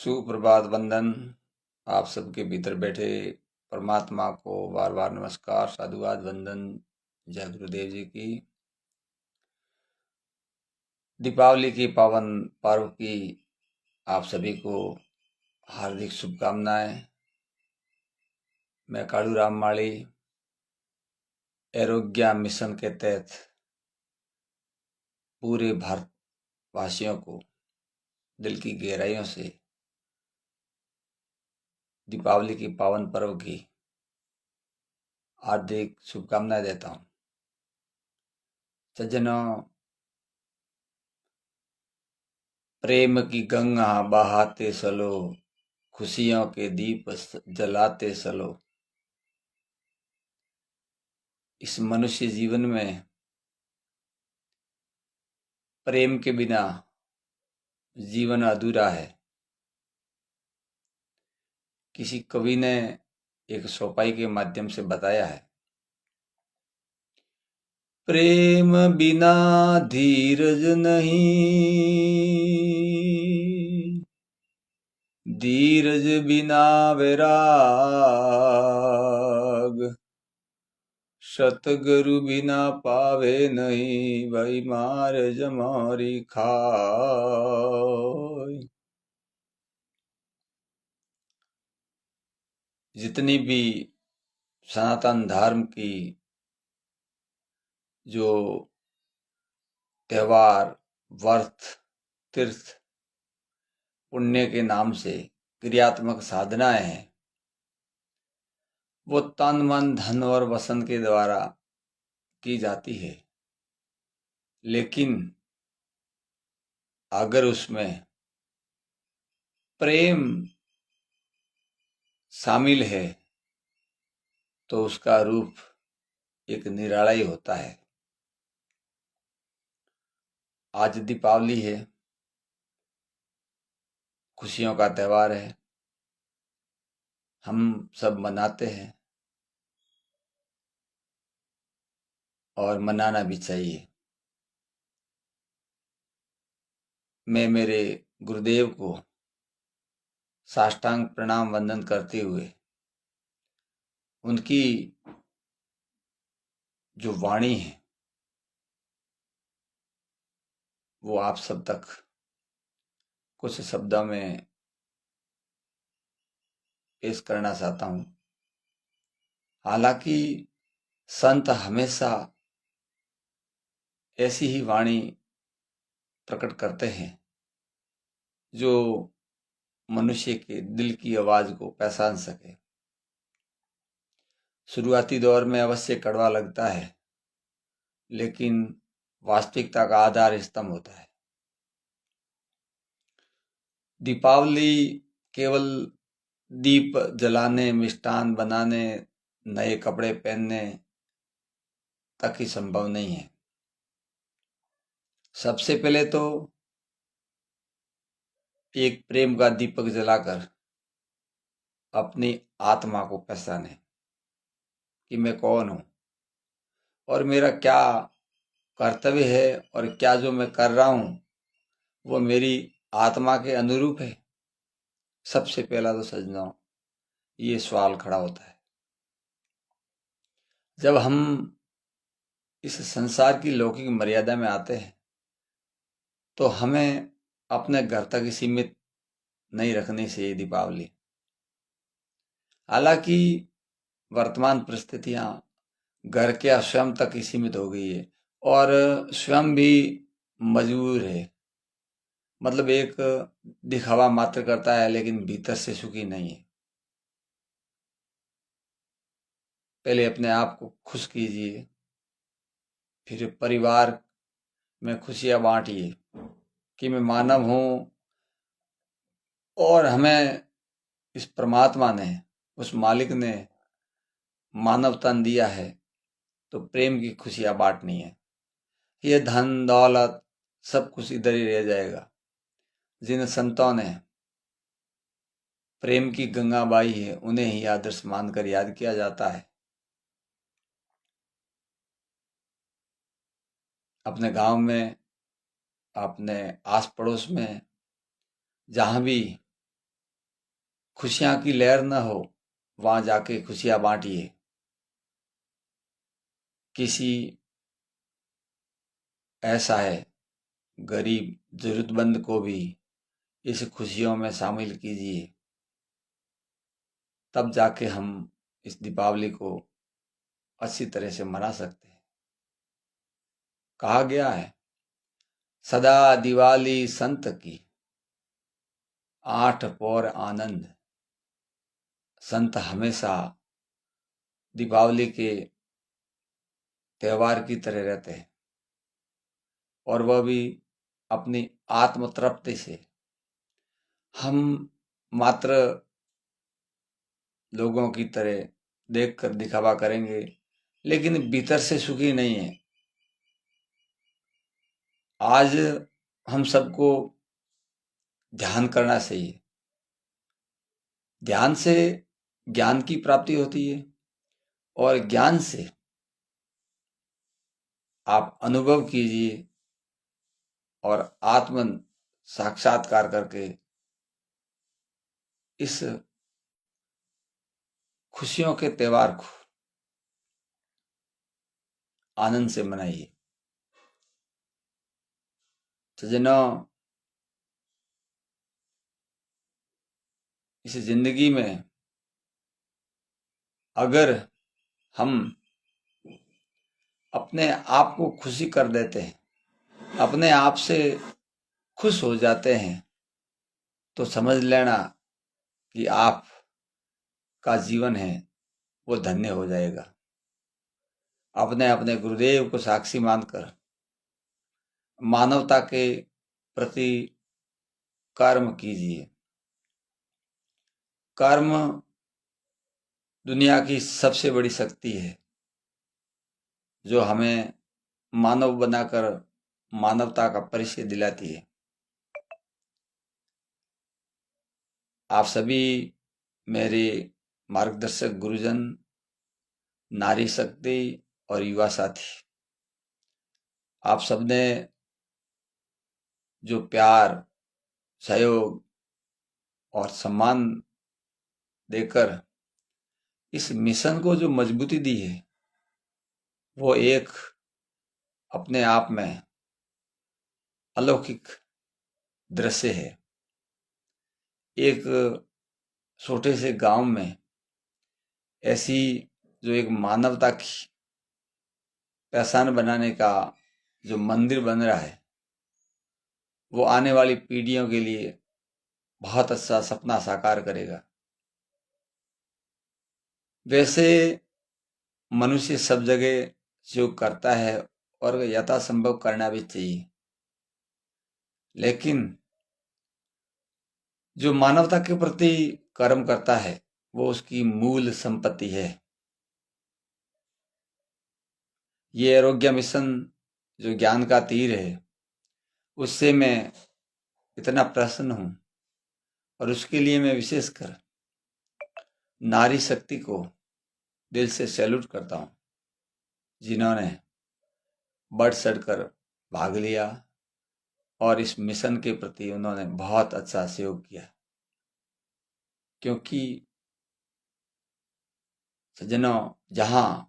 सुप्रभात वंदन। आप सबके भीतर बैठे परमात्मा को बार बार नमस्कार, साधुवाद, वंदन। जय गुरुदेव जी की। दीपावली की पावन पर्व की आप सभी को हार्दिक शुभकामनाएं। मैं कालू राम माली आरोग्य मिशन के तहत पूरे भारतवासियों को दिल की गहराइयों से दीपावली की पावन पर्व की हार्दिक शुभकामनाएं देता हूं। सज्जनों, प्रेम की गंगा बहाते चलो, खुशियों के दीप जलाते चलो। इस मनुष्य जीवन में प्रेम के बिना जीवन अधूरा है। किसी कवि ने एक चौपाई के माध्यम से बताया है, प्रेम बिना धीरज नहीं, धीरज बिना वैराग, सतगुरु बिना पावे नहीं, भाई मार जमारी खाय। जितनी भी सनातन धर्म की जो त्योहार, व्रत, तीर्थ, पुण्य के नाम से क्रियात्मक साधनाएं हैं, वो तन मन धन और वसन के द्वारा की जाती है। लेकिन अगर उसमें प्रेम शामिल है तो उसका रूप एक निराला ही होता है। आज दीपावली है, खुशियों का त्योहार है, हम सब मनाते हैं और मनाना भी चाहिए। मैं मेरे गुरुदेव को साष्टांग प्रणाम वंदन करते हुए उनकी जो वाणी है वो आप सब तक कुछ शब्दों में पेश करना चाहता हूं। हालांकि संत हमेशा ऐसी ही वाणी प्रकट करते हैं जो मनुष्य के दिल की आवाज को पहचान सके। शुरुआती दौर में अवश्य कड़वा लगता है, लेकिन वास्तविकता का आधार स्तंभ होता है। दीपावली केवल दीप जलाने, मिष्ठान बनाने, नए कपड़े पहनने तक ही संभव नहीं है। सबसे पहले तो एक प्रेम का दीपक जलाकर अपनी आत्मा को पहचाने कि मैं कौन हूं और मेरा क्या कर्तव्य है और क्या जो मैं कर रहा हूं वो मेरी आत्मा के अनुरूप है। सबसे पहला तो सज्जनों ये सवाल खड़ा होता है। जब हम इस संसार की लौकिक मर्यादा में आते हैं तो हमें अपने घर तक ही सीमित नहीं रखनी चाहिए दीपावली। हालांकि वर्तमान परिस्थितियां घर के स्वयं तक ही सीमित हो गई है और स्वयं भी मजबूर है। मतलब एक दिखावा मात्र करता है लेकिन भीतर से सुखी नहीं है। पहले अपने आप को खुश कीजिए, फिर परिवार में खुशियां बांटिए कि मैं मानव हूं और हमें इस परमात्मा ने, उस मालिक ने मानव तन दिया है तो प्रेम की खुशियां बांटनी है। ये धन दौलत सब कुछ इधर ही रह जाएगा। जिन संतों ने प्रेम की गंगा बाई है उन्हें ही आदर्श मानकर याद किया जाता है। अपने गांव में, अपने आस पड़ोस में, जहां भी खुशियां की लहर न हो, वहां जाके खुशियां बांटिए। किसी ऐसा है गरीब जरूरतमंद को भी इस खुशियों में शामिल कीजिए, तब जाके हम इस दीपावली को अच्छी तरह से मना सकते हैं। कहा गया है, सदा दिवाली संत की, आठ पौर आनंद। संत हमेशा दीपावली के त्योहार की तरह रहते हैं, और वह भी अपनी आत्म तृप्ति से। हम मात्र लोगों की तरह देखकर दिखावा करेंगे, लेकिन भीतर से सुखी नहीं है। आज हम सबको ध्यान करना चाहिए। ध्यान से ज्ञान की प्राप्ति होती है, और ज्ञान से आप अनुभव कीजिए, और आत्मन साक्षात्कार करके इस खुशियों के त्योहार को आनंद से मनाइए। सज्जनों, इस जिंदगी में अगर हम अपने आप को खुशी कर देते हैं, अपने आप से खुश हो जाते हैं, तो समझ लेना कि आप का जीवन है वो धन्य हो जाएगा। अपने अपने गुरुदेव को साक्षी मानकर मानवता के प्रति कर्म कीजिए। कर्म दुनिया की सबसे बड़ी शक्ति है, जो हमें मानव बनाकर मानवता का परिचय दिलाती है। आप सभी मेरे मार्गदर्शक गुरुजन, नारी शक्ति और युवा साथी, आप सबने जो प्यार, सहयोग और सम्मान देकर इस मिशन को जो मजबूती दी है, वो एक अपने आप में अलौकिक दृश्य है। एक छोटे से गांव में ऐसी जो एक मानवता की पहचान बनाने का जो मंदिर बन रहा है, वो आने वाली पीढ़ियों के लिए बहुत अच्छा सपना साकार करेगा। वैसे मनुष्य सब जगह जो करता है, और यथासंभव करना भी चाहिए, लेकिन जो मानवता के प्रति कर्म करता है, वो उसकी मूल संपत्ति है। ये आरोग्य मिशन जो ज्ञान का तीर है, उससे मैं इतना प्रसन्न हूं, और उसके लिए मैं विशेषकर नारी शक्ति को दिल से सैल्यूट करता हूं, जिन्होंने बढ़ चढ़कर भाग लिया और इस मिशन के प्रति उन्होंने बहुत अच्छा सहयोग किया। क्योंकि सज्जनों, जहां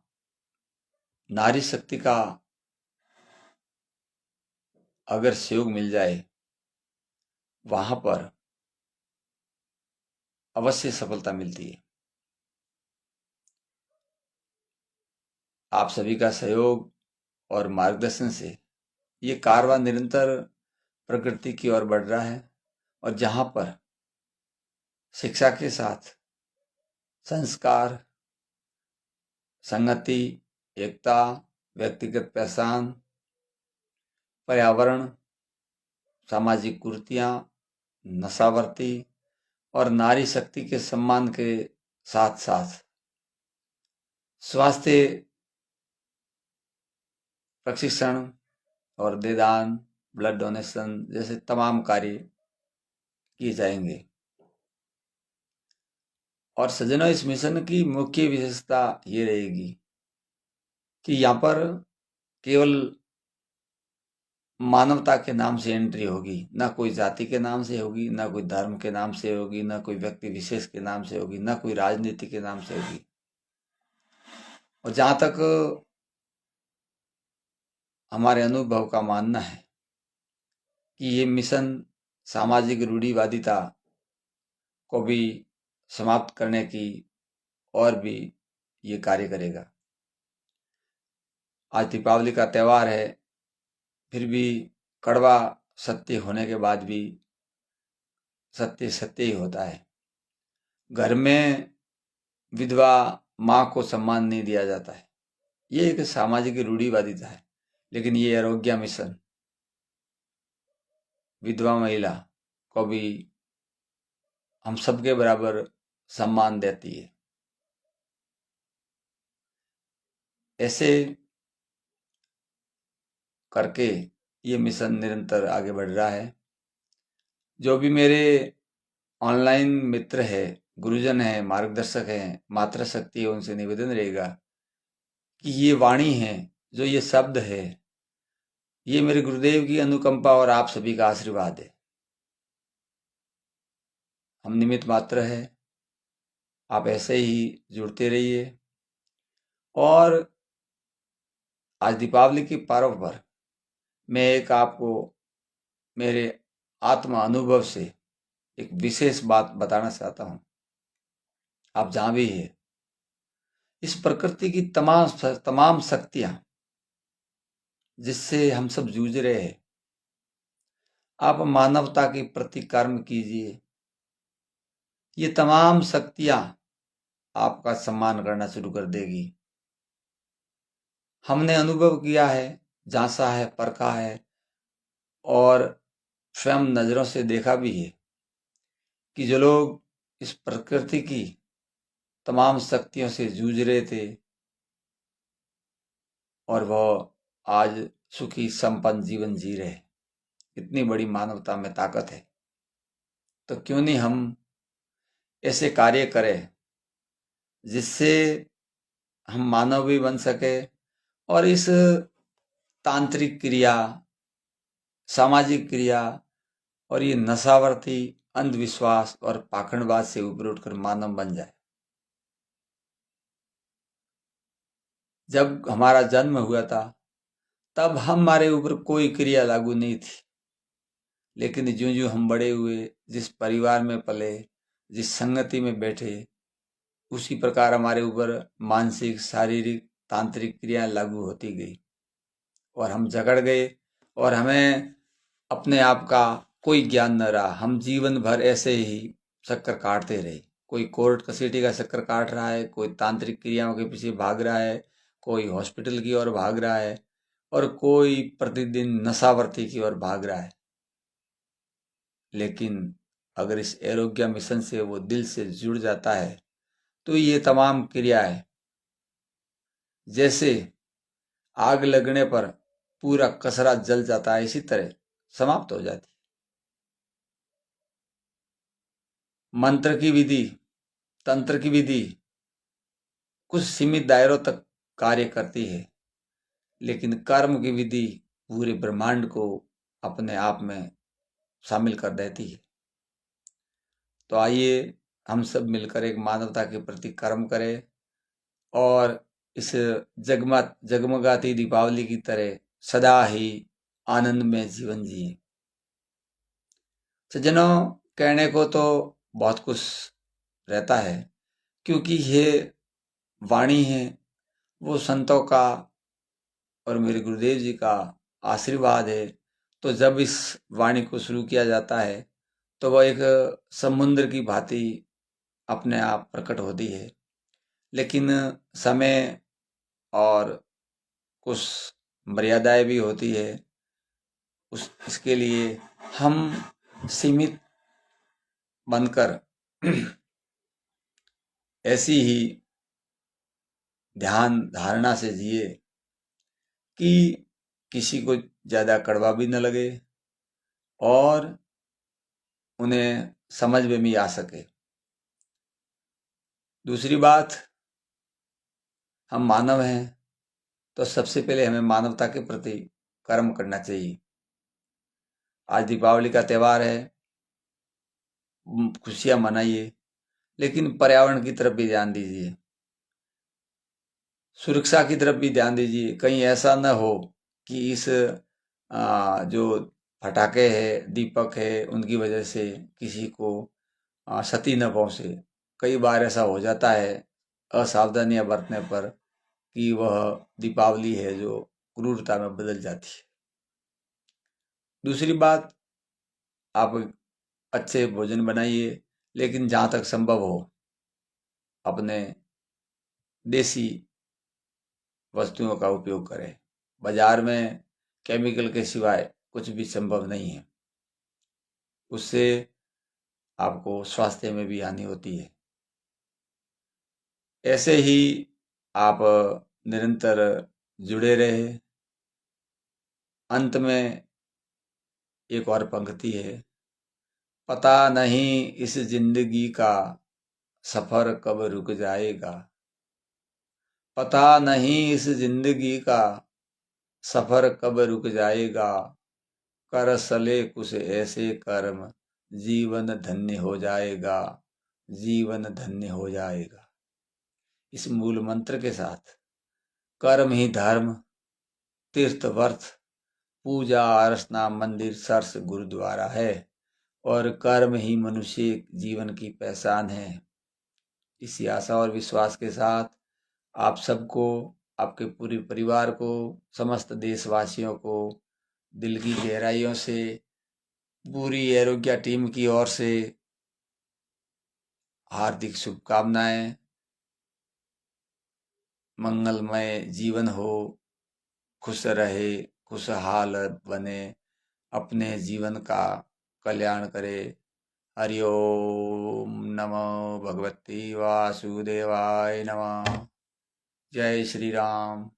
नारी शक्ति का अगर सहयोग मिल जाए, वहां पर अवश्य सफलता मिलती है। आप सभी का सहयोग और मार्गदर्शन से ये कारवां निरंतर प्रगति की ओर बढ़ रहा है, और जहां पर शिक्षा के साथ संस्कार, संगति, एकता, व्यक्तिगत पहचान, पर्यावरण, सामाजिक कुरीतियां, नशावर्ती और नारी शक्ति के सम्मान के साथ साथ स्वास्थ्य प्रशिक्षण और देदान, ब्लड डोनेशन जैसे तमाम कार्य किए जाएंगे। और सज्जनों, इस मिशन की मुख्य विशेषता ये रहेगी कि यहाँ पर केवल मानवता के नाम से एंट्री होगी, ना कोई जाति के नाम से होगी, ना कोई धर्म के नाम से होगी, ना कोई व्यक्ति विशेष के नाम से होगी, ना कोई राजनीति के नाम से होगी। और जहां तक हमारे अनुभव का मानना है कि ये मिशन सामाजिक रूढ़िवादिता को भी समाप्त करने की और भी ये कार्य करेगा। आज दीपावली का त्यौहार है, फिर भी कड़वा सत्य होने के बाद भी सत्य सत्य ही होता है। घर में विधवा माँ को सम्मान नहीं दिया जाता है। ये एक सामाजिक रूढ़िवादिता है, लेकिन ये आरोग्य मिशन विधवा महिला को भी हम सबके बराबर सम्मान देती है। ऐसे करके ये मिशन निरंतर आगे बढ़ रहा है। जो भी मेरे ऑनलाइन मित्र है, गुरुजन है, मार्गदर्शक हैं, मातृशक्ति है, उनसे निवेदन रहेगा कि ये वाणी है, जो ये शब्द है, ये मेरे गुरुदेव की अनुकंपा और आप सभी का आशीर्वाद है। हम निमित्त मात्र है, आप ऐसे ही जुड़ते रहिए। और आज दीपावली के पर्व पर मैं एक आपको मेरे आत्मा अनुभव से एक विशेष बात बताना चाहता हूँ। आप जहाँ भी है, इस प्रकृति की तमाम शक्तियां जिससे हम सब जूझ रहे हैं, आप मानवता के प्रति कर्म कीजिए। ये तमाम शक्तियां आपका सम्मान करना शुरू कर देगी। हमने अनुभव किया है, जांचा है, परखा है और स्वयं नजरों से देखा भी है कि जो लोग इस प्रकृति की तमाम शक्तियों से जूझ रहे थे और वह आज सुखी संपन्न जीवन जी रहे। इतनी बड़ी मानवता में ताकत है, तो क्यों नहीं हम ऐसे कार्य करें जिससे हम मानव भी बन सके और इस तांत्रिक क्रिया, सामाजिक क्रिया और ये नशावर्ती अंधविश्वास और पाखंडवाद से ऊपर उठकर मानव बन जाए। जब हमारा जन्म हुआ था तब हमारे ऊपर कोई क्रिया लागू नहीं थी, लेकिन ज्यों ज्यों हम बड़े हुए, जिस परिवार में पले, जिस संगति में बैठे, उसी प्रकार हमारे ऊपर मानसिक, शारीरिक, तांत्रिक क्रियाएं लागू होती गई और हम जकड़ गए और हमें अपने आप का कोई ज्ञान न रहा। हम जीवन भर ऐसे ही चक्कर काटते रहे। कोई कोर्ट कचहरी का चक्कर काट रहा है, कोई तांत्रिक क्रियाओं के पीछे भाग रहा है, कोई हॉस्पिटल की ओर भाग रहा है और कोई प्रतिदिन नशावर्ती की ओर भाग रहा है। लेकिन अगर इस आरोग्य मिशन से वो दिल से जुड़ जाता है तो ये तमाम क्रियाएं जैसे आग लगने पर पूरा कचरा जल जाता है, इसी तरह समाप्त हो जाती। मंत्र की विधि, तंत्र की विधि कुछ सीमित दायरों तक कार्य करती है, लेकिन कर्म की विधि पूरे ब्रह्मांड को अपने आप में शामिल कर देती है। तो आइए हम सब मिलकर एक मानवता के प्रति कर्म करें और इस जगमगाती दीपावली की तरह सदा ही आनंद में जीवन जिए। सज्जनों, कहने को तो बहुत कुछ रहता है, क्योंकि ये वाणी है वो संतों का और मेरे गुरुदेव जी का आशीर्वाद है। तो जब इस वाणी को शुरू किया जाता है तो वह एक समुद्र की भांति अपने आप प्रकट होती है, लेकिन समय और कुछ मर्यादाएं भी होती है। इसके लिए हम सीमित बनकर ऐसी ही ध्यान धारणा से जिए कि किसी को ज्यादा कड़वा भी न लगे और उन्हें समझ में भी आ सके। दूसरी बात, हम मानव हैं तो सबसे पहले हमें मानवता के प्रति कर्म करना चाहिए। आज दीपावली का त्यौहार है, खुशियां मनाइए, लेकिन पर्यावरण की तरफ भी ध्यान दीजिए, सुरक्षा की तरफ भी ध्यान दीजिए। कहीं ऐसा न हो कि इस जो पटाखे है, दीपक है, उनकी वजह से किसी को क्षति न पहुंचे। कई बार ऐसा हो जाता है असावधानियां बरतने पर कि वह दीपावली है जो क्रूरता में बदल जाती है। दूसरी बात, आप अच्छे भोजन बनाइए, लेकिन जहाँ तक संभव हो अपने देसी वस्तुओं का उपयोग करें। बाजार में केमिकल के सिवाय कुछ भी संभव नहीं है, उससे आपको स्वास्थ्य में भी हानि होती है। ऐसे ही आप निरंतर जुड़े रहे। अंत में एक और पंक्ति है, पता नहीं इस जिंदगी का सफर कब रुक जाएगा, पता नहीं इस जिंदगी का सफर कब रुक जाएगा, कर सले कुछ ऐसे कर्म जीवन धन्य हो जाएगा, जीवन धन्य हो जाएगा। इस मूल मंत्र के साथ कर्म ही धर्म, तीर्थ वर्थ, पूजा अर्चना, मंदिर सर्स गुरुद्वारा है, और कर्म ही मनुष्य जीवन की पहचान है। इसी आशा और विश्वास के साथ आप सबको, आपके पूरे परिवार को, समस्त देशवासियों को दिल की गहराइयों से पूरी आरोग्य टीम की ओर से हार्दिक शुभकामनाएं। मंगलमय जीवन हो, खुश रहे, खुशहाल बने, अपने जीवन का कल्याण करे। हरि ओम नमो भगवती वासुदेवाय नमः। जय श्री राम।